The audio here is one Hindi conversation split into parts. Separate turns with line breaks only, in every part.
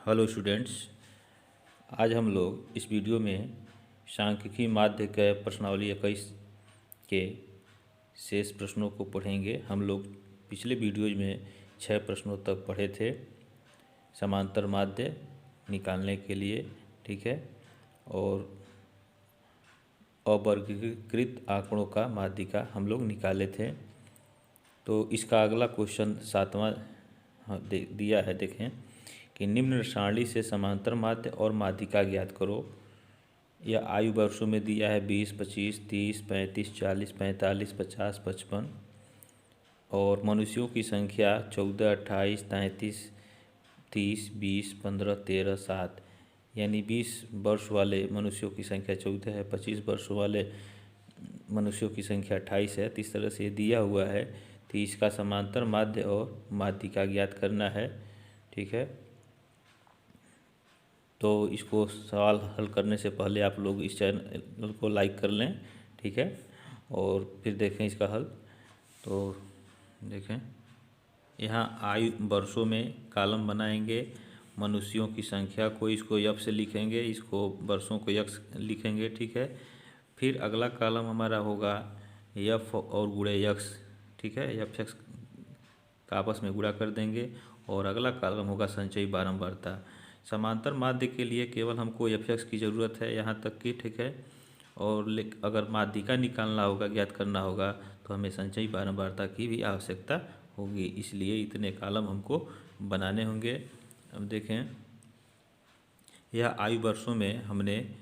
Hello students. आज हम लोग इस वीडियो में सांख्यिकी माध्य के प्रश्नावली 21 के शेष प्रश्नों को पढ़ेंगे। हम लोग पिछले वीडियोज में 6 प्रश्नों तक पढ़े थे समांतर माध्य निकालने के लिए, ठीक है, और अवर्गीकृत आंकड़ों का माध्यिका हम लोग निकाले थे। तो इसका अगला क्वेश्चन 7वां दिया है, देखें कि निम्न सारणी से समांतर माध्य और माध्यिका ज्ञात करो। यह आयु वर्षों में दिया है 20, 25, 30, 35, 40, 45, 50, 55 और मनुष्यों की संख्या 14, 28, 33, 30, 20, 15, 13, 7 यानी 20 वर्ष वाले मनुष्यों की संख्या 14 है, 25 वर्ष वाले मनुष्यों की संख्या 28 है। तो इस तरह से दिया हुआ है, तो इसका समांतर माध्य और माध्यिका ज्ञात करना है, ठीक है। तो इसको सवाल हल करने से पहले आप लोग इस चैनल को लाइक कर लें, ठीक है, और फिर देखें इसका हल। तो देखें यहाँ आयु वर्षों में कॉलम बनाएंगे, मनुष्यों की संख्या को इसको यफ से लिखेंगे, इसको वर्षों को यक्स लिखेंगे, ठीक है। फिर अगला कॉलम हमारा होगा यफ और गुणे यक्स, ठीक है, यफ यक्स का आपस में गुणा कर देंगे। और अगला कॉलम होगा संचयी बारंबारता। समांतर माध्य के लिए केवल हमको एफ एक्स की ज़रूरत है यहाँ तक की, ठीक है, और अगर माध्यिका निकालना होगा, ज्ञात करना होगा, तो हमें संचयी बारंबारता की भी आवश्यकता होगी। इसलिए इतने कॉलम हमको बनाने होंगे। अब देखें यह आयु वर्षों में हमने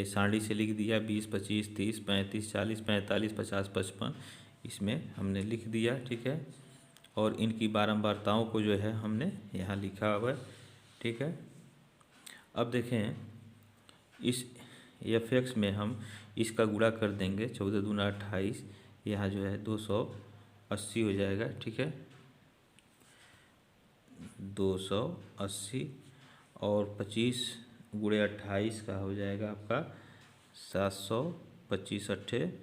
सारणी से लिख दिया 20, 25, 30, 35, 40, 45, 50, 55 इसमें हमने लिख दिया, ठीक है, और इनकी बारंबारताओं को जो है हमने यहाँ लिखा हुआ है, ठीक है। अब देखें इस एफ एक्स में हम इसका गुणा कर देंगे, 14 दूना 28, यहाँ जो है 280 हो जाएगा, ठीक है, 280 और 25 गुणे 28 का हो जाएगा आपका 700, 25 अट्ठे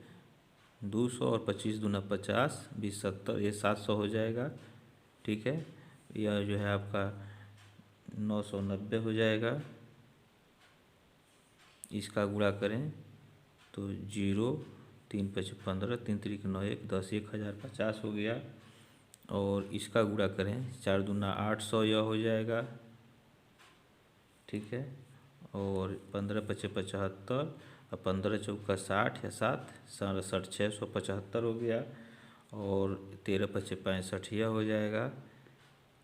200 और 25 दूना 50, 20 70, ये 700 हो जाएगा, ठीक है। यह जो है आपका 990 हो जाएगा। इसका गुणा करें तो 0, 3 5 15, 3 3 9 1 10, 1050 हो गया। और इसका गुणा करें 4 दूना 800, यह हो जाएगा, ठीक है, और 15 5 75 और 15 चौका 60 या 7 67, 675 हो गया। और 13 5 65, यह हो जाएगा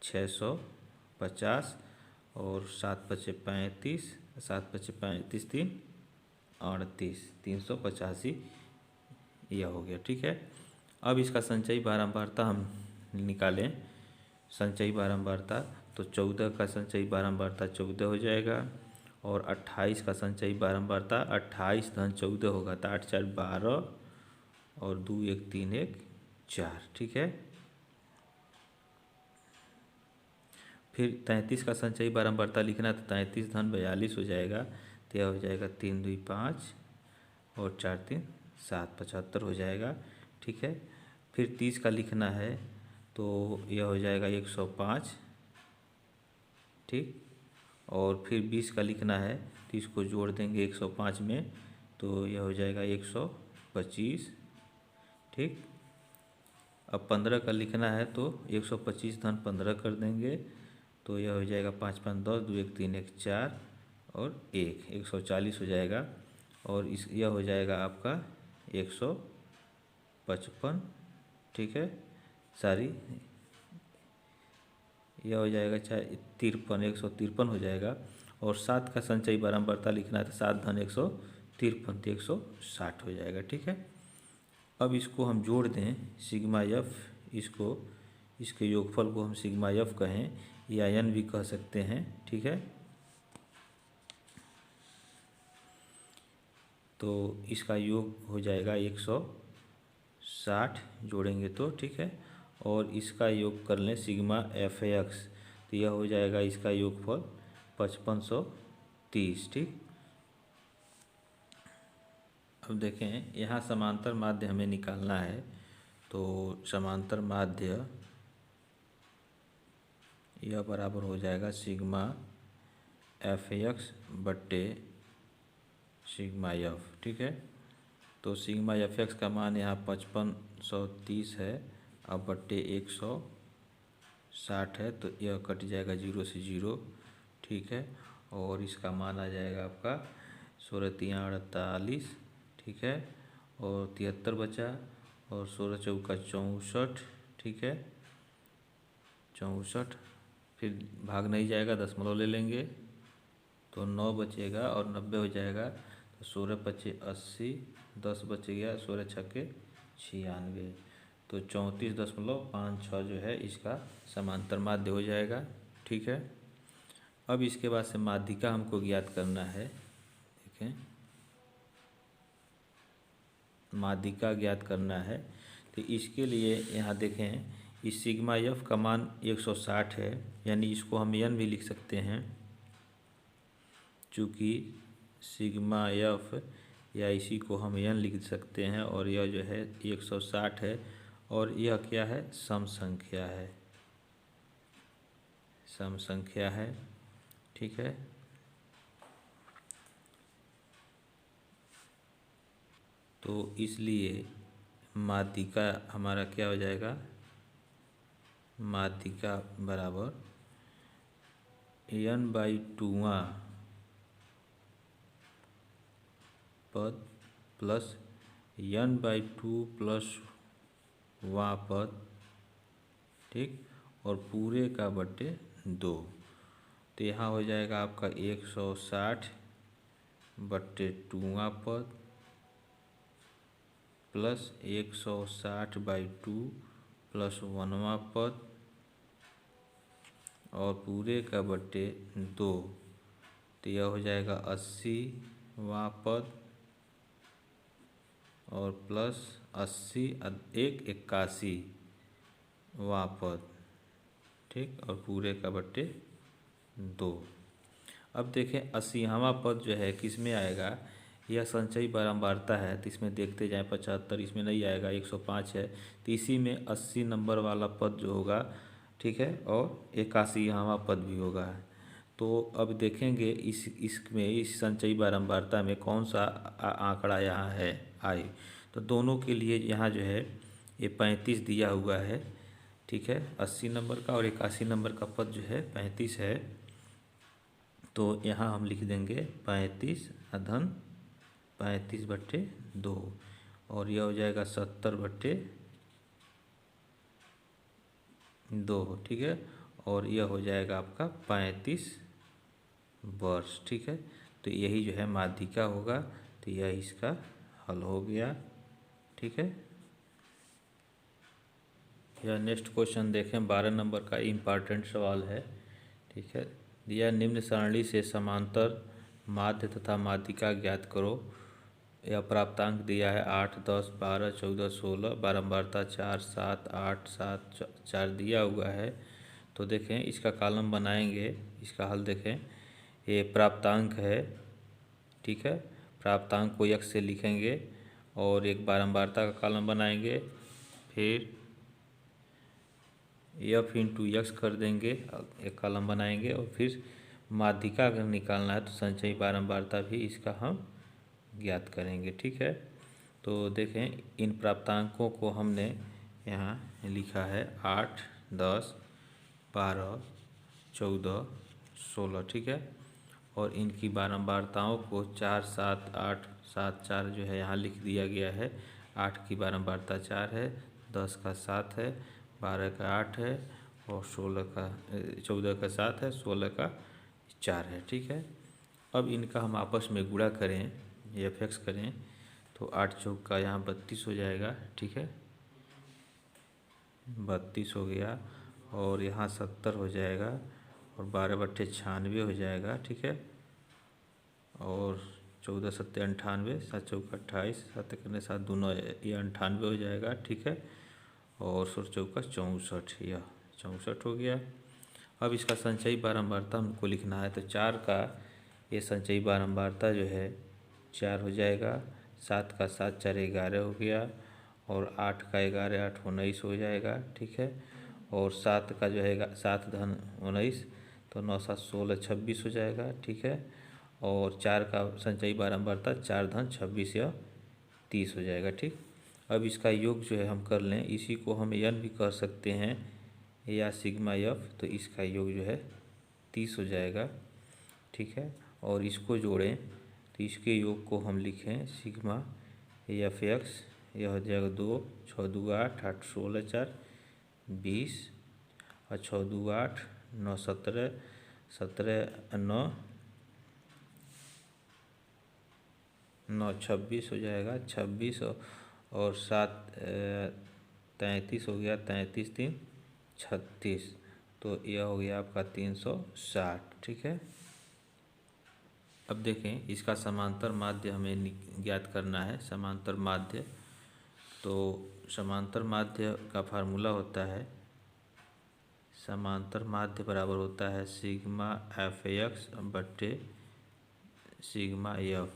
650 और 7 5 35, 7 5 35 3 38, 385 यह हो गया, ठीक है। अब इसका संचयी बारंबारता हम निकालें। संचयी बारंबारता तो 14 का संचयी बारंबारता 14 हो जाएगा और 28 का संचयी बारंबारता 28 धन 14 होगा, तो 8 4 12 और 2 1 3 1 4, ठीक है। फिर 33 का संचयी बारंबारता लिखना, तो 33 धन 42 हो जाएगा, तो यह हो जाएगा 3 2 5 और 4 3 7, 75 हो जाएगा, ठीक है। फिर 30 का लिखना है तो यह हो जाएगा 105, ठीक, और फिर 20 का लिखना है तो इसको जोड़ देंगे 105 में, तो यह हो जाएगा 125, ठीक। अब 15 का लिखना है तो 125 धन 15 कर देंगे, तो यह हो जाएगा 5 5 10, 2 1 3 1 4 और 1 140 हो जाएगा। और इस यह हो जाएगा आपका 155, ठीक है, सारी यह हो जाएगा 53, 153 हो जाएगा। और 7 का संचयी बारंबारता लिखना है तो 7 धन 153, तो 160 हो जाएगा, ठीक है। अब इसको हम जोड़ दें सिग्मा एफ, इसको इसके योगफल को हम सिग्मा एफ कहें या एन भी कह सकते हैं, ठीक है। तो इसका योग हो जाएगा 160 जोड़ेंगे तो, ठीक है, और इसका योग कर लें सिग्मा एफ एक्स, तो यह हो जाएगा इसका योगफल 5530, ठीक। अब देखें यहाँ समांतर माध्य हमें निकालना है, तो समांतर माध्य यह बराबर हो जाएगा सिग्मा एफ एक्स बट्टे सिग्मा एफ, ठीक है। तो सिग्मा एफ एक्स का मान यहाँ 5530 है, अब बट्टे 160 है, तो यह कट जाएगा 0 से 0, ठीक है। और इसका मान आ जाएगा आपका 16×3=48, ठीक है। और 73 बचा, और 16×4=64, ठीक है, 64। फिर भाग नहीं जाएगा, दशमलव ले लेंगे तो 9 बचेगा और 90 हो जाएगा। तो 16×5=80, 10 बच गया, 16×6=96, तो 34.56 जो है इसका समांतर माध्य हो जाएगा, ठीक है। अब इसके बाद से माध्यिका हमको ज्ञात करना है। देखें, माध्यिका ज्ञात करना है, तो इसके लिए यहाँ देखें, इस सिग्मा एफ का मान 160 है, यानी इसको हम एन भी लिख सकते हैं, चूँकि सिग्मा एफ या इसी को हम एन लिख सकते हैं। और यह जो है 160 है, और यह क्या है, सम संख्या है, सम संख्या है, ठीक है। तो इसलिए माध्यिका हमारा क्या हो जाएगा, माध्यिका बराबर n/2वां पद प्लस n/2 प्लस वां पद, ठीक, और पूरे का बट्टे 2। तो यहाँ हो जाएगा आपका 160/2वां पद प्लस 160/2 प्लस 1वां पद और पूरे का बट्टे 2। तो यह हो जाएगा 80वां पद और प्लस 81 पद, ठीक, और पूरे का बट्टे 2। अब देखें 80वां पद जो है किस में आएगा, यह संचयी बारंबारता है, तो इसमें देखते जाएं। 75 इसमें नहीं आएगा, 105 है, तो इसी में 80 नंबर वाला पद जो होगा, ठीक है, और 81वां पद भी होगा। तो अब देखेंगे इसमें इस संचयी बारंबारता में कौन सा आंकड़ा यहाँ है आई। तो दोनों के लिए यहाँ जो है ये 35 दिया हुआ है, ठीक है, 80 नंबर का और 81 नंबर का पद जो है 35 है। तो यहाँ हम लिख देंगे 35/2, और यह हो जाएगा 70/2, ठीक है। और यह हो जाएगा आपका 35 वर्ष, ठीक है। तो यही जो है माध्यिका होगा, तो यह इसका हल हो गया, ठीक है। यह नेक्स्ट क्वेश्चन देखें, 12 नंबर का इम्पॉर्टेंट सवाल है, ठीक है। दिया निम्न सारणी से समांतर माध्य तथा माध्यिका ज्ञात करो। यह प्राप्तांक दिया है 8, 10, 12, 14, 16, बारंबारता 4, 7, 8, 7, 4 दिया हुआ है। तो देखें इसका कॉलम बनाएंगे, इसका हल देखें। ये प्राप्तांक है, ठीक है, प्राप्तांक को x से लिखेंगे और एक बारंबारता का कॉलम बनाएंगे, फिर f इंटू x कर देंगे, एक कॉलम बनाएंगे, और फिर माध्यिका अगर निकालना है तो संचयी बारंबारता भी इसका हम ज्ञात करेंगे, ठीक है। तो देखें इन प्राप्तांकों को हमने यहाँ लिखा है 8, 10, 12, 14, 16, ठीक है। और इनकी बारंबारताओं को 4, 7, 8, 7, 4 जो है यहाँ लिख दिया गया है। 8 की बारंबारता 4 है, 10 का 7 है, 12 का 8 है, और 14 का 7 है, 16 का 4 है, ठीक है। अब इनका हम आपस में गुणा करें, एफ एक्स करें, तो 8 चौक का यहाँ 32 हो जाएगा, ठीक है, 32 हो गया, और यहाँ 70 हो जाएगा, और 12/96 हो जाएगा, ठीक है। और 14 7 98, 7 चौक 28, 7 करने 7 दूना ये 98 हो जाएगा, ठीक है। और 16 चौका 64, यह 64 हो गया। अब इसका संचयी बारंबारता हमको लिखना है, तो 4 का ये संचयी बारंबारता जो है 4 हो जाएगा, 7 का 7 4 11 हो गया, और 8 का 11 8 19 हो जाएगा, ठीक है। और 7 का जो है 7 धन 19, तो 9 7 16 26 हो जाएगा, ठीक है। और 4 का संचयी बारंबारता 4 धन 26 या 30 हो जाएगा, ठीक। अब इसका योग जो है हम कर लें, इसी को हम n भी कर सकते हैं या सिग्मा एफ, तो इसका योग जो है 30 हो जाएगा, ठीक है। और इसको जोड़ें तो इसके योग को हम लिखें सिग्मा एफ एक्स, यह हो जाएगा 2 6 2 8 8 16 4 20 और 6 2 8 9 17 17 9 9 26 हो जाएगा, 26 और 7 33 हो गया, 33 3 36, तो यह हो गया आपका 360, ठीक है। अब देखें इसका समांतर माध्य हमें ज्ञात करना है। समांतर माध्य, तो समांतर माध्य का फार्मूला होता है, समांतर माध्य बराबर होता है सिग्मा एफ एक्स बट्टे सिग्मा एफ,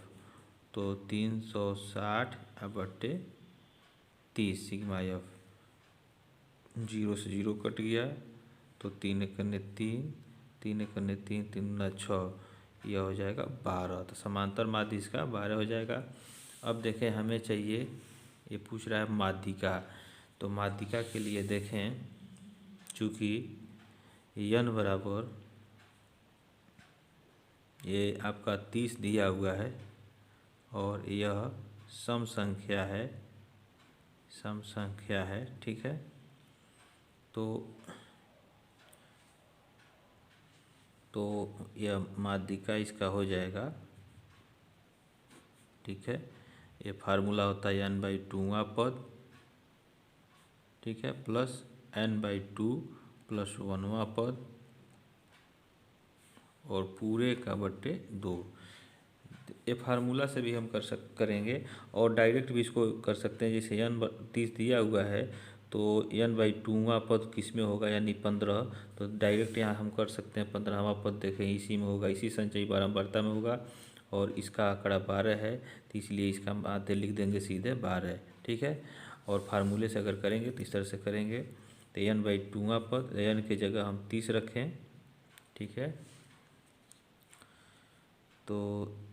तो 360 बट्टे 30 सिग्मा एफ, 0 से 0 कट गया, तो 3 एक 3 3 एक 3 3 9 6, यह हो जाएगा 12, तो समांतर माध्य इसका 12 हो जाएगा। अब देखें हमें चाहिए, ये पूछ रहा है माध्यिका, तो माध्यिका के लिए देखें चूँकि n बराबर ये आपका 30 दिया हुआ है और यह सम संख्या है, ठीक है। तो यह माध्यिका इसका हो जाएगा, ठीक है। ये फार्मूला होता है n/2वां पद, ठीक है, प्लस n/2 प्लस 1वां पद और पूरे का बट्टे 2। ये फार्मूला से भी हम करेंगे और डायरेक्ट भी इसको कर सकते हैं। जैसे n 30 दिया हुआ है तो n/2वां पद किस में होगा, यानी 15, तो डायरेक्ट यहाँ हम कर सकते हैं 15वां पद देखें इसी में होगा, इसी संचयी बारंबारता में होगा और इसका आंकड़ा 12 है, तो इसलिए इसका माध्य लिख देंगे सीधे 12, ठीक है। और फार्मूले से अगर करेंगे तो इस तरह से करेंगे, तो n/2वां पद, n के जगह हम 30 रखें, ठीक है, तो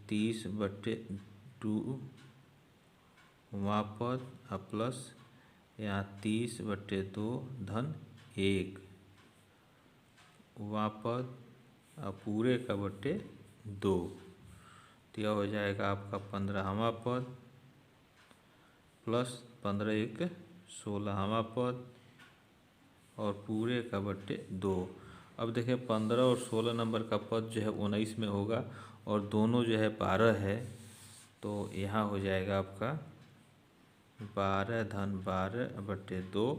30/2 वां पद प्लस यहाँ 30/2 धन 1 वां पद पूरे का बट्टे 2, तो यह हो जाएगा आपका 15वां पद प्लस 15 1 16वां पद और पूरे का बट्टे 2। अब देखें 15 और 16 नंबर का पद जो है 19 में होगा और दोनों जो है 12 है, तो यहाँ हो जाएगा आपका 12 धन 12/2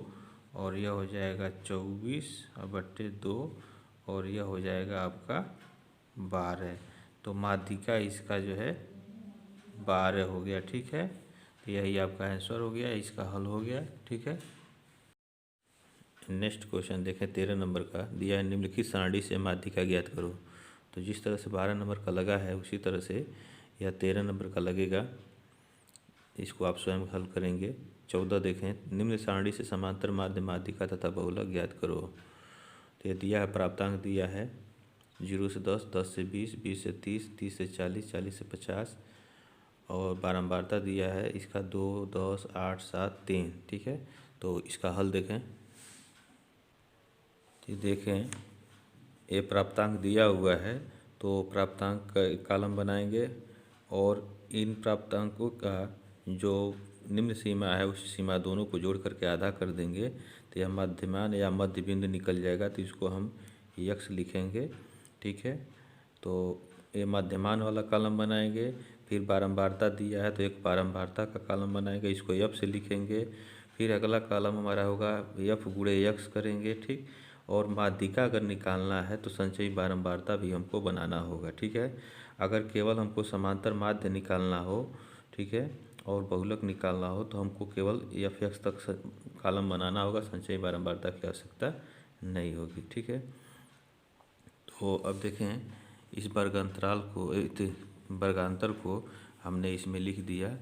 और यह हो जाएगा 24/2 और यह हो जाएगा आपका 12, तो माध्यिका इसका जो है 12 हो गया, ठीक है। तो यही आपका आंसर हो गया, इसका हल हो गया, ठीक है। नेक्स्ट क्वेश्चन देखें 13 नंबर का, दिया है निम्नलिखित सारणी से माध्यिका ज्ञात करो। तो जिस तरह से 12 नंबर का लगा है उसी तरह से यह 13 नंबर का लगेगा, इसको आप स्वयं हल करेंगे। 14 देखें, निम्न सारणी से समांतर माध्य माध्यिका तथा बहुलक ज्ञात करो। तो यह दिया है, प्राप्तांक दिया है 0 से 10, 10 से 20, 20 से 30, 30 से 40, 40 से 50 और बारंबारता दिया है इसका 2, 10, 8, 7, 3, ठीक है। तो इसका हल देखें, तो देखें ये प्राप्तांक दिया हुआ है, तो प्राप्तांक का कॉलम बनाएंगे और इन प्राप्तांकों का जो निम्न सीमा है उस सीमा दोनों को जोड़ करके आधा कर देंगे, तो यह मध्यमान या मध्य बिंदु निकल जाएगा, तो इसको हम यक्ष लिखेंगे, ठीक है। तो ये मध्यमान वाला कॉलम बनाएंगे, फिर बारंबारता दिया है तो एक बारंबारता का कॉलम बनाएंगे, इसको एफ से लिखेंगे, फिर अगला कॉलम हमारा होगा एफ गुणे यक्स करेंगे, ठीक। और माध्यिका अगर निकालना है तो संचयी बारंबारता भी हमको बनाना होगा, ठीक है। अगर केवल हमको समांतर माध्य निकालना हो, ठीक है, और बहुलक निकालना हो तो हमको केवल एफ एक्स तक कॉलम बनाना होगा, संचयी बारंबारता की आवश्यकता नहीं होगी, ठीक है। तो अब देखें इस वर्गांतराल को, वर्गांतर को हमने इसमें लिख दिया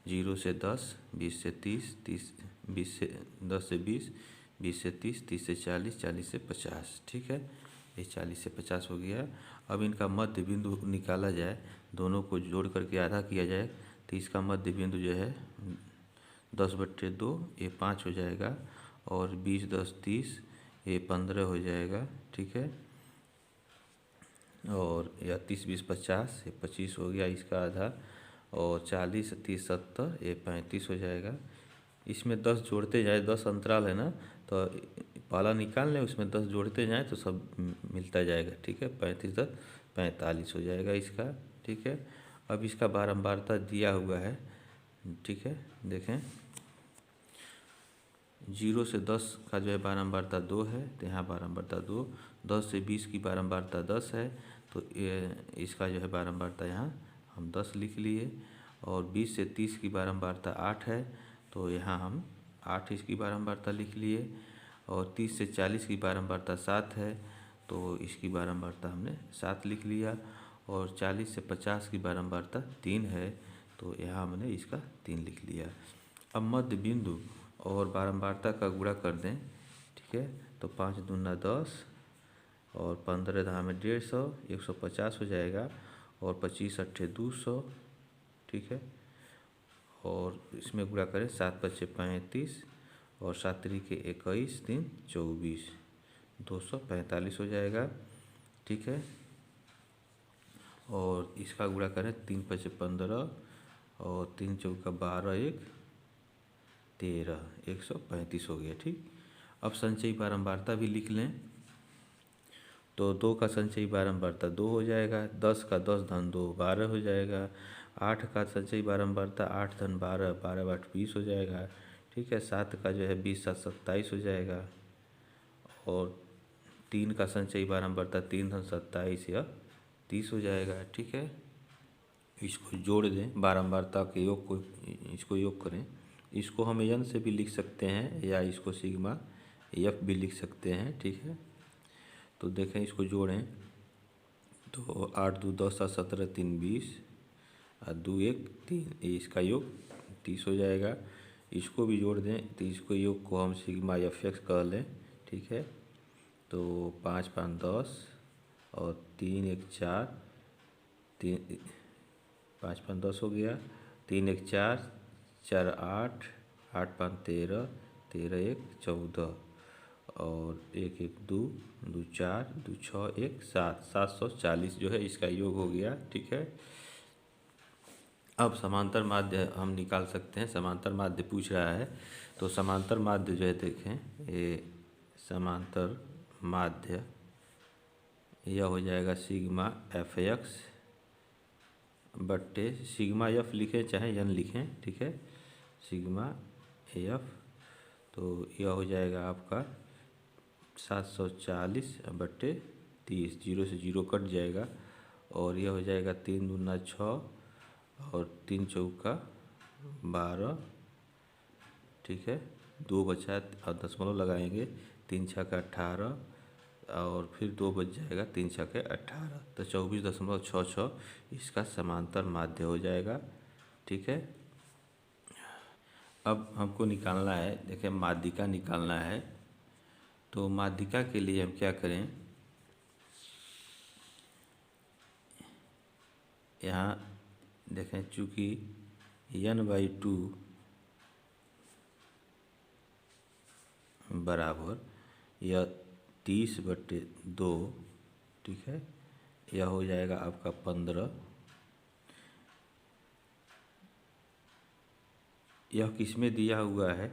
0 से 10, 20 से 30, 10 से 20, 20 से 30, 30 से 40, 40 से 50, ठीक है। ये 40 से 50 हो गया। अब इनका मध्य बिंदु निकाला जाए, दोनों को जोड़ करके आधा किया जाए, तो इसका मध्य बिंदु जो है 10/2, ये 5 हो जाएगा, और 20, 10, 30, ये 15 हो जाएगा, ठीक है। और या 30, 20, 50, ये 25 हो गया इसका आधा, और 40, 30, 70, ये 35 हो जाएगा। इसमें 10 जोड़ते जाए, 10 अंतराल है ना, तो पाला निकाल लें, उसमें 10 जोड़ते जाएँ तो सब मिलता जाएगा, ठीक है। 35, 10, 45 हो जाएगा इसका, ठीक है। अब इसका बारंबारता दिया हुआ है, ठीक है। देखें 0 से 10 का जो है बारंबारता 2 है, तो यहाँ बारंबारता 2। 10 से 20 की बारंबारता 10 है, तो ये इसका जो है बारंबारता यहाँ हम 10 लिख लिए। और 20 से 30 की बारंबारता 8 है, तो यहाँ हम 8 इसकी बारंबारता लिख लिए। और 30 से 40 की बारंबारता 7 है, तो इसकी बारंबारता हमने 7 लिख लिया। और 40 से 50 की बारंबारता 3 है, तो यहाँ हमने इसका 3 लिख लिया। अब मध्य बिंदु और बारंबारता का गुणा कर दें, ठीक है। तो 5 दूना 10, और 15 धाम 150, 150 हो जाएगा। और 25 अट्ठे 200, ठीक है। और इसमें गुणा करें, 7 पच्चे 35, और 7 त्रिके 21, 3 24, 245 हो जाएगा, ठीक है। और इसका गुणा करें, 3 पच्चे 15, और 3 चौका 12, 1 13, 135 हो गया, ठीक। अब संचयी बारंबारता भी लिख लें, तो 2 का संचयी बारंबारता 2 हो जाएगा। 10 का 10 धन 2 12 हो जाएगा। 8 का संचयी बारंबारता 8 धन 12, 12 8 20 हो जाएगा, ठीक है। 7 का जो है 20 7 27 हो जाएगा। और 3 का संचयी बारंबारता 3 धन 27 या 30 हो जाएगा, ठीक है। इसको जोड़ दें, बारंबारता के योग को, इसको योग करें। इसको हम n से भी लिख सकते हैं, या इसको सिग्मा f भी लिख सकते हैं, ठीक है। तो देखें, इसको जोड़ें, तो 8 2 10 7 17 3 20, और 2 1 3, ये इसका योग 30 हो जाएगा। इसको भी जोड़ दें, तो इसको योग को हम सिग्मा fx कह लें, ठीक है। तो 5 5 10, और 3 1 4, 3 5 5 10 हो गया। 3 1 4, 4 8, 8 5 13, 13 1 14, और 1 1 2, 2 4, 2 6 1 7, 740 जो है इसका योग हो गया, ठीक है। अब समांतर माध्य हम निकाल सकते हैं। समांतर माध्य पूछ रहा है, तो समांतर माध्य जो है, देखें, ये समांतर माध्य यह हो जाएगा सिग्मा एफ एक्स बट्टे सिग्मा एफ लिखें चाहे एन लिखें, ठीक है। सिग्मा एफ, तो यह हो जाएगा आपका 740 बट्टे 30, 0 से 0 कट जाएगा। और यह हो जाएगा 3 दूना 6, और 3 चौका 12, ठीक है। 2 बचा और दशमलव लगाएंगे, 3 छक्का 18, और फिर 2 बच जाएगा, 3 छक्के 18, तो 24.66 इसका समांतर माध्य हो जाएगा, ठीक है। अब हमको निकालना है, देखें, माध्यिका निकालना है। तो माध्यिका के लिए हम क्या करें, यहाँ देखें, चूँकि n/2 बराबर यह 30/2, ठीक है, यह हो जाएगा आपका 15। यह किसमें दिया हुआ है,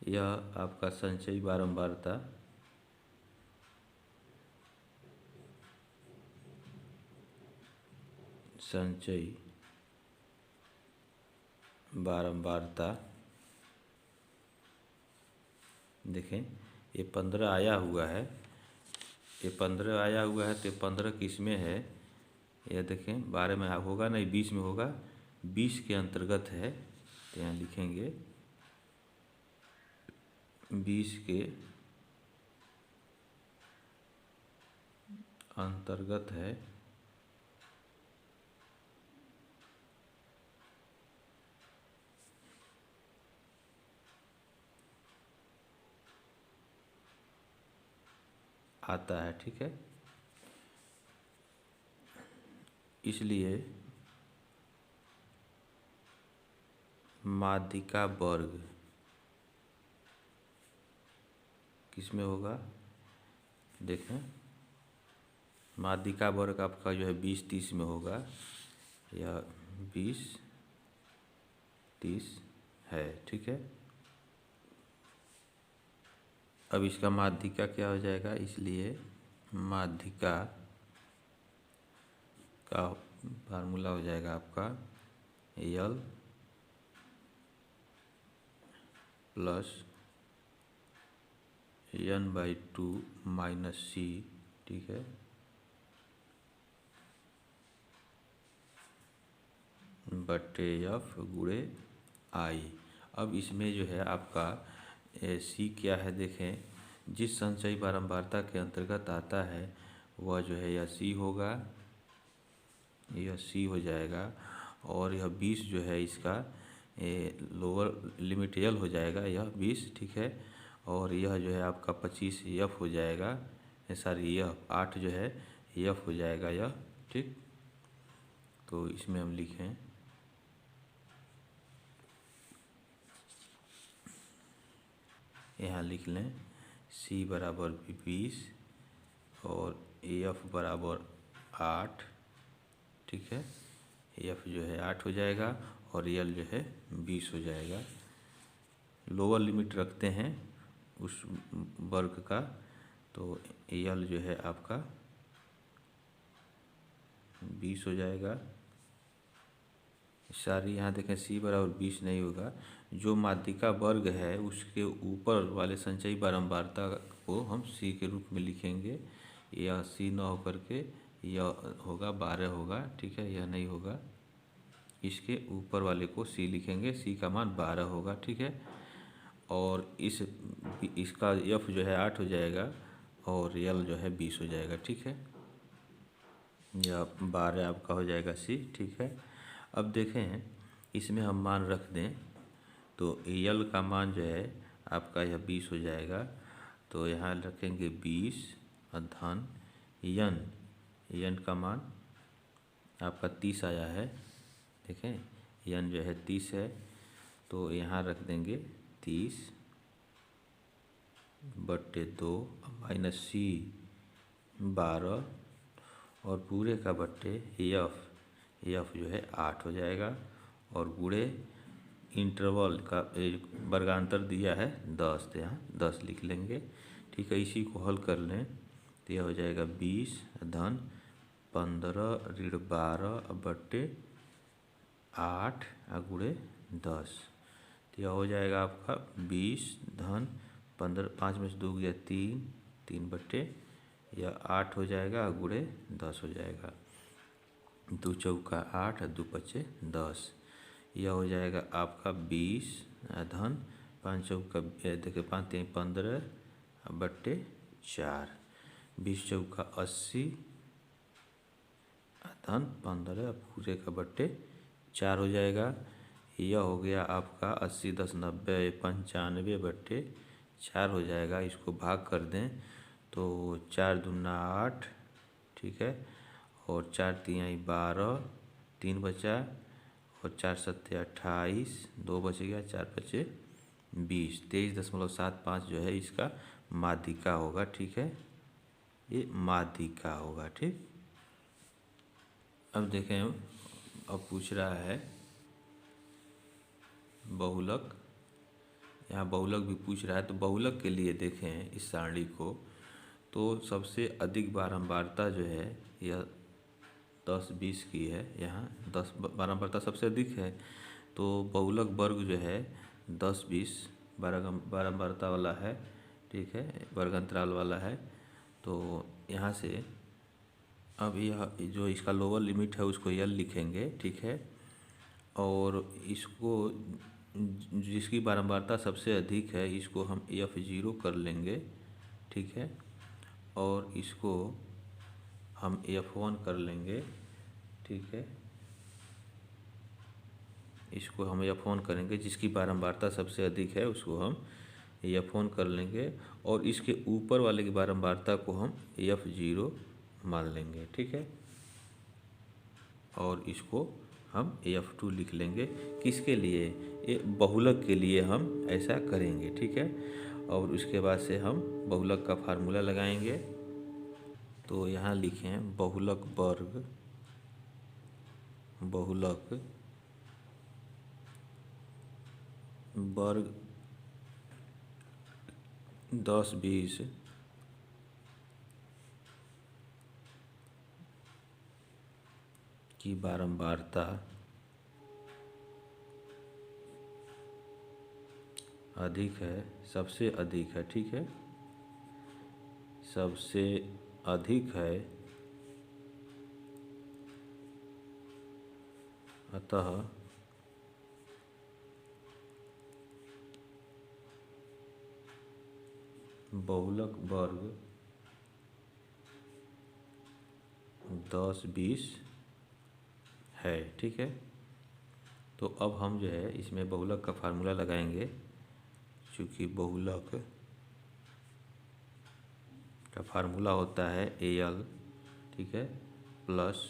यह आपका संचयी बारंबारता देखें, ये 15 आया हुआ है, ये 15 आया हुआ है, तो 15 किस में है, यह देखें, 12 में होगा नहीं, 20 में होगा, 20 के अंतर्गत है, तो यहाँ लिखेंगे 20 के अंतर्गत है, आता है, ठीक है। इसलिए माध्यिका वर्ग किस में होगा, देखें माध्यिका वर्ग आपका जो है 20-30 में होगा, या 20-30 है, ठीक है। अब इसका माध्यिका क्या हो जाएगा, इसलिए माध्यिका का फार्मूला हो जाएगा आपका L plus n/2 minus C, ठीक है, बटे F गुणे I। अब इसमें जो है आपका C क्या है, देखें जिस संचयी बारंबारता के अंतर्गत आता है वह जो है यह C होगा, यह C हो जाएगा, और यह 20 जो है इसका लोअर लिमिट L हो जाएगा, यह 20, ठीक है। और यह जो है आपका 25 F हो जाएगा, सॉरी यह 8 जो है F हो जाएगा यह, ठीक। तो इसमें हम लिखें यहाँ लिख लें C बराबर 20 और F बराबर 8, ठीक है। F जो है 8 हो जाएगा और L जो है 20 हो जाएगा। लोअर लिमिट रखते हैं उस वर्ग का, तो L जो है आपका 20 हो जाएगा। सारी यहाँ देखें C बराबर 20 नहीं होगा, जो माध्यिका वर्ग है उसके ऊपर वाले संचयी बारंबारता को हम C के रूप में लिखेंगे। यह C न होकर के यह होगा 12 होगा, ठीक है, यह नहीं होगा, इसके ऊपर वाले को C लिखेंगे, C का मान 12 होगा, ठीक है। और इसका F जो है 8 हो जाएगा और L जो है 20 हो जाएगा, ठीक है। यह 12 आपका हो जाएगा C, ठीक है। अब देखें इसमें हम मान रख दें तो L का मान जो है आपका यह 20 हो जाएगा, तो यहाँ रखेंगे 20 धन n का मान आपका 30 आया है, देखें n जो है 30 है, तो यहाँ रख देंगे 30 बटे 2 माइनस C 12 और पूरे का बटे F जो है 8 हो जाएगा, और गुणे इंटरवल का वर्गांतर दिया है 10, तो यहाँ 10 लिख लेंगे, ठीक है। इसी को हल कर लें तो यह हो जाएगा 20 धन 15 ऋण 12 बटे 8 गुणे 10, तो यह हो जाएगा आपका 20 धन 15, 5 में से 2 गया 3 बटे यह 8 हो जाएगा, गुणे 10 हो जाएगा, 2 चौका 8 2 पचे 10, यह हो जाएगा आपका 20 धन 5 चौका देखिए 5 3 15 बटे 4, 20 चौका 80 धन 15 पूरे का बटे 4 हो जाएगा। यह हो गया आपका 80 10 90 95 बटे 4 हो जाएगा। इसको भाग कर दें तो 4 दूना 8, ठीक है, और 4 तिहाई 12, 3 बचा, और 4 सत्ते 28, 2 बच गया, 4 बचे 20, 23.75 जो है इसका माध्यिका होगा, ठीक है, ये माध्यिका होगा, ठीक। अब देखें, अब पूछ रहा है बहुलक, यहाँ बहुलक भी पूछ रहा है, तो बहुलक के लिए देखें इस सारणी को, तो सबसे अधिक बारंबारता जो है यह 10-20 की है, यहाँ 10 बारंबारता सबसे अधिक है, तो बहुलक वर्ग जो है 10-20 बारंबारता वाला है, ठीक है, वर्ग अंतराल वाला है। तो यहाँ से अब यह जो इसका लोअर लिमिट है उसको L लिखेंगे, ठीक है, और इसको जिसकी बारंबारता सबसे अधिक है इसको हम F0 कर लेंगे, ठीक है, और इसको हम F1 कर लेंगे, ठीक है, इसको हम F1 करेंगे, जिसकी बारंबारता सबसे अधिक है उसको हम F1 कर लेंगे, और इसके ऊपर वाले की बारंबारता को हम F0 मान लेंगे, ठीक है। और इसको हम F2 लिख लेंगे। किसके लिए? ये बहुलक के लिए हम ऐसा करेंगे, ठीक है। और उसके बाद से हम बहुलक का फार्मूला लगाएंगे। तो यहाँ लिखें बहुलक वर्ग, बहुलक वर्ग 10 20 की बारंबारता अधिक है, सबसे अधिक है, ठीक है, सबसे अधिक है, अतः बहुलक वर्ग 10 20 है, ठीक है। तो अब हम जो है इसमें बहुलक का फार्मूला लगाएंगे। चूँकि बहुलक का फार्मूला होता है AL, ठीक है, प्लस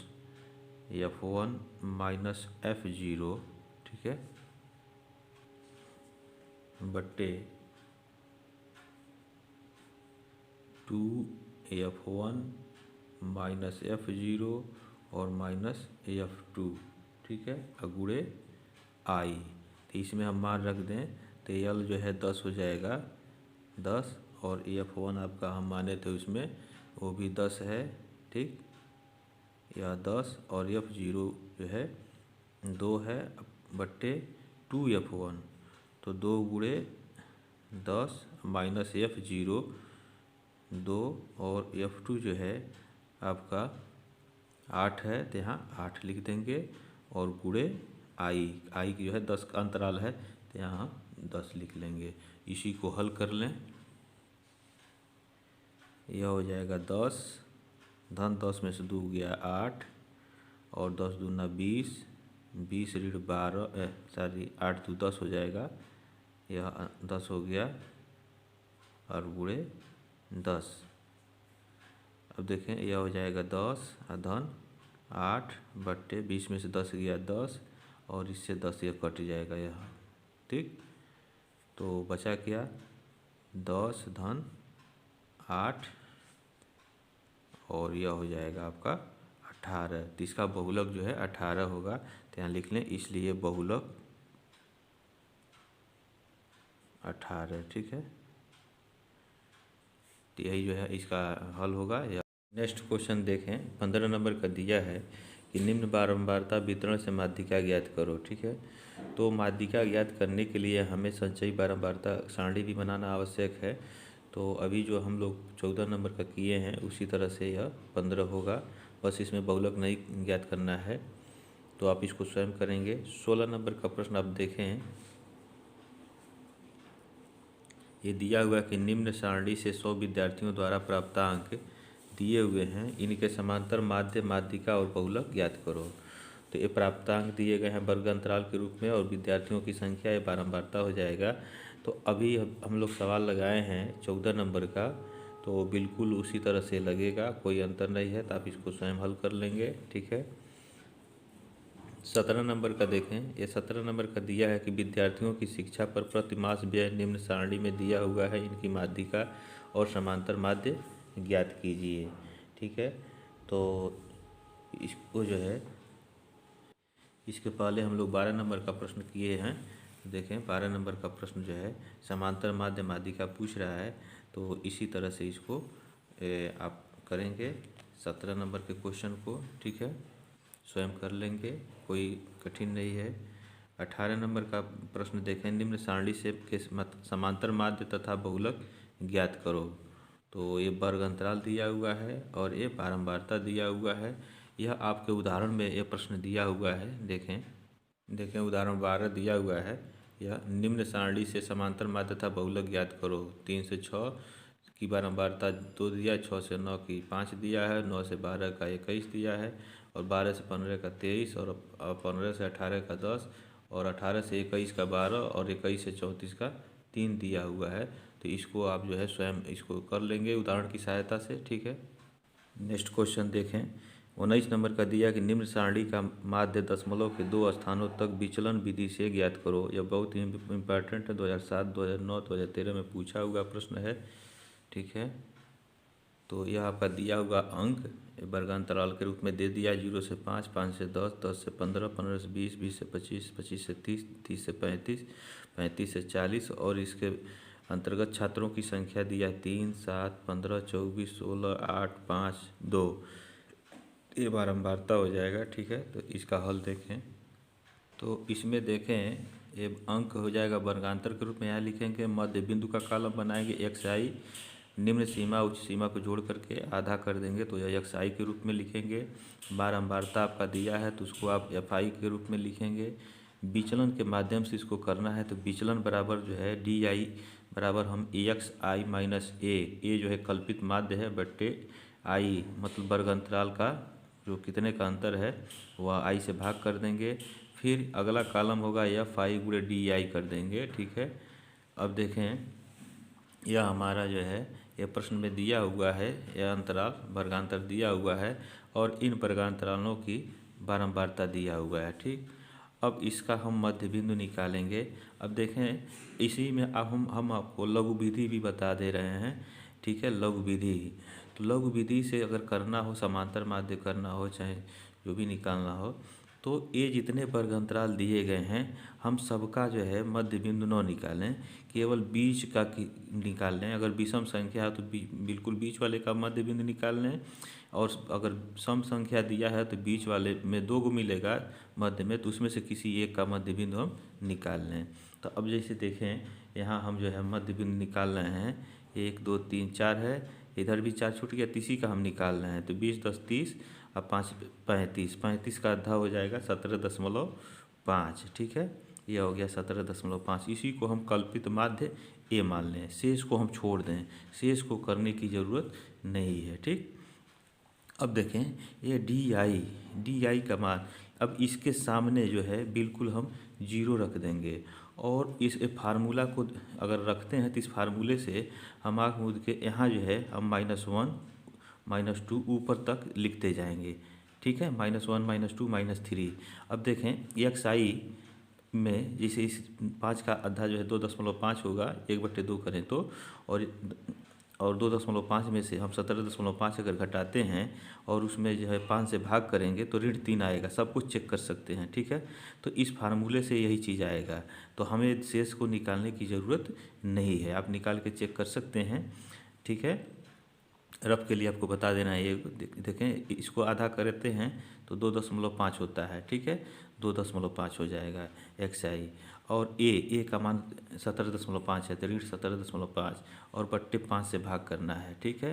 F1 माइनस F0, ठीक है, बट्टे 2F1 माइनस F0 और माइनस F2, ठीक है, अगुड़े I। तो इसमें हम मान रख दें तो L जो है 10 हो जाएगा, 10, और F1 आपका हम माने थे उसमें वो भी 10 है, ठीक, या 10, और F0 जो है 2 है, बट्टे 2F1, तो 2 गुणे 10 माइनस F0 2, और F2 जो है आपका 8 है, तो यहाँ 8 लिख देंगे, और गुणे I की जो है 10 का अंतराल है, तो यहाँ 10 लिख लेंगे। इसी को हल कर लें। यह हो जाएगा 10, धन 10 में से 2 गया 8, और 10 दूना 20, 20 ऋण 12, सॉरी 8 2 10 हो जाएगा, यह 10 हो गया, और गुणे 10। अब देखें यह हो जाएगा 10 धन 8 बट्टे 20 में से 10 गया 10, और इससे 10 यह कट जाएगा यहाँ, ठीक। तो बचा क्या? 10 धन 8, और यह हो जाएगा आपका 18। तो इसका बहुलक जो है 18 होगा, तो यहाँ लिख लें, इसलिए बहुलक 18, ठीक है। तो यही जो है इसका हल होगा। या नेक्स्ट क्वेश्चन देखें, 15 नंबर का दिया है कि निम्न बारंबारता वितरण से माध्यिका ज्ञात करो, ठीक है। तो माध्यिका ज्ञात करने के लिए हमें संचयी बारंबारता सारणी भी बनाना आवश्यक है। तो अभी जो हम लोग 14 नंबर का किए हैं उसी तरह से यह 15 होगा, बस इसमें बहुलक नहीं ज्ञात करना है, तो आप इसको स्वयं करेंगे। 16 नंबर का प्रश्न आप देखें, ये दिया हुआ कि निम्न सारणी से 100 विद्यार्थियों द्वारा प्राप्तांक दिए हुए हैं, इनके समांतर माध्य, माध्यिका और बहुलक ज्ञात करो। तो ये प्राप्तांक दिए गए हैं वर्ग अंतराल के रूप में, और विद्यार्थियों की संख्या ये बारंबारता हो जाएगा। तो अभी हम लोग सवाल लगाए हैं 14 नंबर का, तो बिल्कुल उसी तरह से लगेगा, कोई अंतर नहीं है, तो आप इसको स्वयं हल कर लेंगे, ठीक है। 17 नंबर का देखें, ये 17 नंबर का दिया है कि विद्यार्थियों की शिक्षा पर प्रतिमास व्यय निम्न सारणी में दिया हुआ है, इनकी माध्यिका और समांतर माध्य ज्ञात कीजिए, ठीक है। तो इसको जो है, इसके पहले हम लोग 12 नंबर का प्रश्न किए हैं। देखें 12 नंबर का प्रश्न जो है समांतर माध्य माध्यिका पूछ रहा है, तो इसी तरह से इसको आप करेंगे 17 नंबर के क्वेश्चन को, ठीक है, स्वयं कर लेंगे, कोई कठिन नहीं है। 18 नंबर का प्रश्न देखें, निम्न सारणी से के समांतर माध्य तथा बहुलक ज्ञात करो। तो ये वर्ग अंतराल दिया हुआ है और ये बारंबारता दिया हुआ है। यह आपके उदाहरण में यह प्रश्न दिया हुआ है, देखें उदाहरण 12 दिया हुआ है। यह निम्न सारणी से समांतर माध्य तथा बहुलक ज्ञात करो। 3 से 6 की बारंबारता 2 दिया, 6 से 9 की 5 दिया है, 9 से 12 का 21 दिया है, और 12 से 15 का 23, और 15 से 18 का 10, और 18 से 21 का 12, और 21 से 34 का 3 दिया हुआ है। तो इसको आप जो है स्वयं इसको कर लेंगे उदाहरण की सहायता से, ठीक है। नेक्स्ट क्वेश्चन देखें, 19 नंबर का दिया कि निम्न सारणी का माध्य दशमलव के 2 स्थानों तक विचलन विधि से ज्ञात करो। यह बहुत ही इम्पोर्टेंट है, 2007, 2009, 2013 में पूछा हुआ प्रश्न है। ठीक है, तो यह आपका दिया हुआ अंक वर्गांतराल के रूप में दे दिया, 0 से 5, 5 से 10, 10 से 15, 15 से 20, 20 से 25, 25 से 30, 30 से 35, 35 से 40 और इसके अंतर्गत छात्रों की संख्या दिया 3, 7, 15, 24, 16, 8, 5, 2। ये बारंबारता हो जाएगा। ठीक है, तो इसका हल देखें तो इसमें देखें ये अंक हो जाएगा वर्गांतर के रूप में। यहाँ लिखेंगे मध्य बिंदु का कॉलम बनाएंगे एक्स आई, निम्न सीमा उच्च सीमा को जोड़ करके आधा कर देंगे तो यह एक्स आई के रूप में लिखेंगे। बारंबारता आपका दिया है तो उसको आप एफ आई के रूप में लिखेंगे। विचलन के माध्यम से इसको करना है तो विचलन बराबर जो है डी आई बराबर हम एक्स आई माइनस ए जो है कल्पित माध्य है बट्टे आई मतलब वर्ग अंतराल का जो कितने का अंतर है वह आई से भाग कर देंगे। फिर अगला कॉलम होगा एफ आई गुणे डी आई कर देंगे। ठीक है, अब देखें यह हमारा जो है यह प्रश्न में दिया हुआ है, यह अंतराल वर्गांतर दिया हुआ है और इन वर्गांतरालों की बारंबारता दिया हुआ है। ठीक, अब इसका हम मध्य बिंदु निकालेंगे। अब देखें इसी में अब हम आपको लघु विधि भी बता दे रहे हैं। ठीक है, लघु विधि, तो लघु विधि से अगर करना हो, समांतर माध्य करना हो, चाहे जो भी निकालना हो, तो ये जितने वर्ग अंतराल दिए गए हैं हम सबका जो है मध्य बिंदु न निकालें, केवल बीच का निकाल लें। अगर विषम संख्या है तो बिल्कुल बीच वाले का मध्य बिंदु निकाल लें और अगर सम संख्या दिया है तो बीच वाले में 2 को मिलेगा मध्य में, तो उसमें से किसी एक का मध्य बिंदु हम निकाल लें। तो अब जैसे देखें यहाँ हम जो है मध्य बिंदु निकाल रहे हैं, 1, 2, 3, 4 है, इधर भी 4 छूट गया, तीसरी का हम निकाल रहे हैं तो 20, 10, 30 और 5, 35, 35 का आधा हो जाएगा 17.5। ठीक है, यह हो गया 17.5। इसी को हम कल्पित माध्य ए मान लें, शेष को हम छोड़ दें, शेष को करने की ज़रूरत नहीं है। ठीक, अब देखें ये डी आई का मान, अब इसके सामने जो है बिल्कुल हम 0 रख देंगे और इस फार्मूला को अगर रखते हैं तो इस फार्मूले से हम आँख मूंद के यहाँ जो है हम -1, -2 ऊपर तक लिखते जाएंगे। ठीक है, -1, -2, -3। अब देखें एक्स आई में जैसे इस 5 का आधा जो है 2.5 होगा, 1/2 करें तो, और 2.5 में से हम 17.5 अगर घटाते हैं और उसमें जो है 5 से भाग करेंगे तो -3 आएगा। सब कुछ चेक कर सकते हैं। ठीक है, तो इस फार्मूले से यही चीज़ आएगा, तो हमें शेष को निकालने की ज़रूरत नहीं है, आप निकाल के चेक कर सकते हैं। ठीक है, रफ के लिए आपको बता देना है। ये देखें इसको आधा करते हैं तो 2.5 होता है। ठीक है, 2.5 हो जाएगा एक्स आई और ए का मान 17.5 है तो -17.5 और बट्टे 5 से भाग करना है। ठीक है,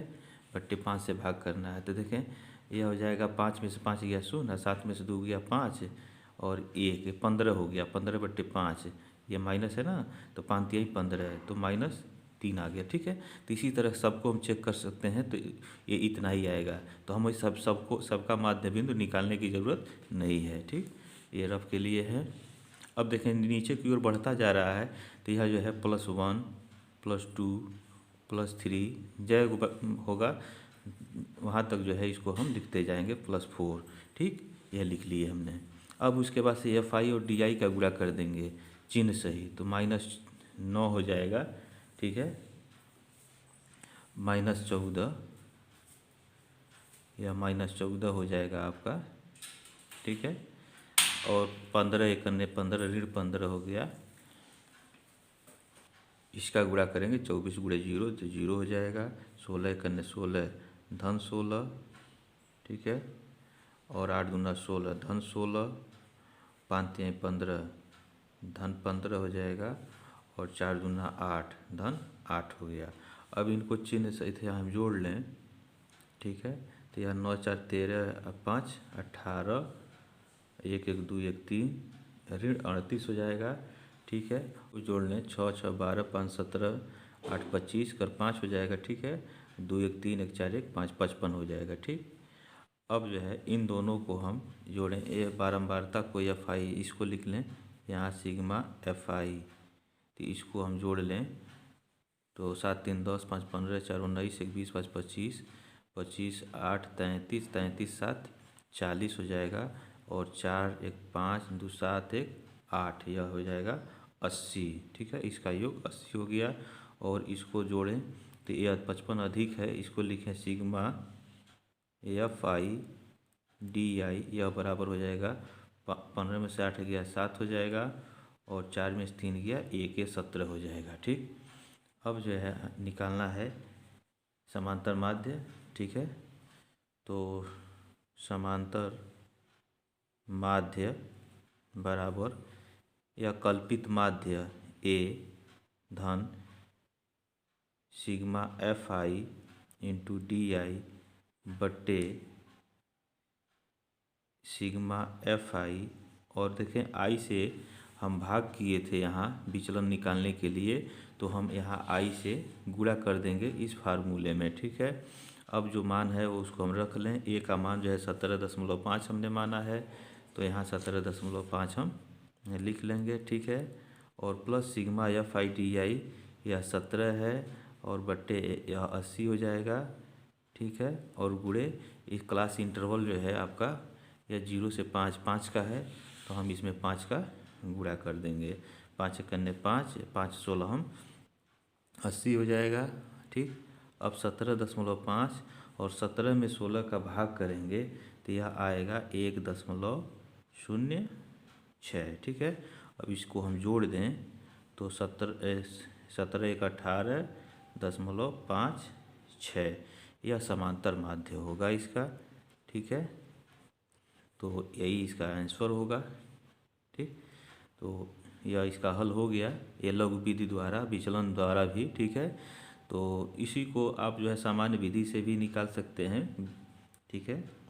बट्टे 5 से भाग करना है तो देखें यह हो जाएगा 5 में से 5 गया 0, 7 में से 2 गया 5 और 1 15 हो गया, 15/5 ये माइनस है ना, तो 5 यही 15 है तो -3 आ गया। ठीक है, तो इसी तरह सबको हम चेक कर सकते हैं तो ये इतना ही आएगा, तो हमें सबका माध्य बिंदु निकालने की ज़रूरत नहीं है। ठीक, ये रफ के लिए है। अब देखें नीचे की ओर बढ़ता जा रहा है तो यह जो है +1, +2, +3 जय होगा वहाँ तक जो है इसको हम लिखते जाएंगे +4। ठीक, यह लिख लिए हमने। अब उसके बाद से एफ आई और डी आई का गुणा कर देंगे चिन्ह सही, तो -9 हो जाएगा। ठीक है, -14 या -14 हो जाएगा आपका। ठीक है, और 15 एक अन्य 15 ऋण 15 हो गया, इसका गुणा करेंगे 24 गुणे 0 तो 0 हो जाएगा। 16 एक अन्य 16 धन 16। ठीक है, और 8 दूना 16 धन 16, 5 तिहाई 15 धन 15 हो जाएगा और 4 दूना 8 धन 8 हो गया। अब इनको चिन्ह सहित हम जोड़ लें। ठीक है, तो यह 9 4 13 5 18, 1 1 2 1 3 ऋण 38 हो जाएगा। ठीक है, कुछ जोड़ लें 6 6 12 5 17 8 25 कर 5 हो जाएगा। ठीक है, 2 1 3 1 4 1 5 55 हो जाएगा। ठीक, अब जो है इन दोनों को हम जोड़ें, ये बारंबारता को एफ आई इसको लिख लें यहाँ सिग्मा एफ आई, तो इसको हम जोड़ लें तो 7 3 10 5 15 4 19 1 20 5 25 25 8 33 33 7 40 हो जाएगा, और 4 एक 5 2 7 एक 8, यह हो जाएगा 80। ठीक है, इसका योग 80 हो गया। और इसको जोड़ें तो यह 55 अधिक है, इसको लिखें सिग्मा FI DI, यह बराबर हो जाएगा 15 में से 8 गया 7 हो जाएगा, और 4 में से 3 गया 1 ये 17 हो जाएगा। ठीक, अब जो है निकालना है समांतर माध्य। ठीक है, तो समांतर माध्य बराबर या कल्पित माध्य A धन सिग्मा FI इंटू DI बट्टे सिग्मा FI, और देखें I से हम भाग किए थे यहाँ विचलन निकालने के लिए, तो हम यहाँ I से गुणा कर देंगे इस फार्मूले में। ठीक है, अब जो मान है वो उसको हम रख लें। A का मान जो है 17.5 हमने माना है, तो यहाँ 17.5 हम लिख लेंगे। ठीक है, और प्लस सिग्मा FI DI यह 17 है, और बट्टे यह 80 हो जाएगा। ठीक है, और गुणे इस क्लास इंटरवल जो है आपका यह 0 से 5 5 का है, तो हम इसमें 5 का गुणा कर देंगे। 5 कन्ने 5 5 16 हम 80 हो जाएगा। ठीक, अब 17.5 और 17 में 16 का भाग करेंगे तो यह आएगा 1.06। ठीक है, अब इसको हम जोड़ दें तो 17 एक 18.56, यह समांतर माध्य होगा इसका। ठीक है, तो यही इसका आंसर होगा। ठीक, तो यह इसका हल हो गया, ये लघु विधि द्वारा, विचलन द्वारा भी। ठीक है, तो इसी को आप जो है सामान्य विधि से भी निकाल सकते हैं। ठीक है,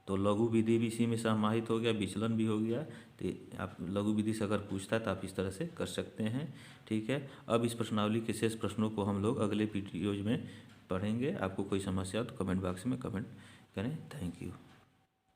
तो लघु विधि भी इसी में समाहित हो गया, विचलन भी हो गया। तो आप लघु विधि से अगर पूछता है तो आप इस तरह से कर सकते हैं। ठीक है, अब इस प्रश्नावली के शेष प्रश्नों को हम लोग अगले वीडियोज में पढ़ेंगे। आपको कोई समस्या हो तो कमेंट बॉक्स में कमेंट करें। Thank you.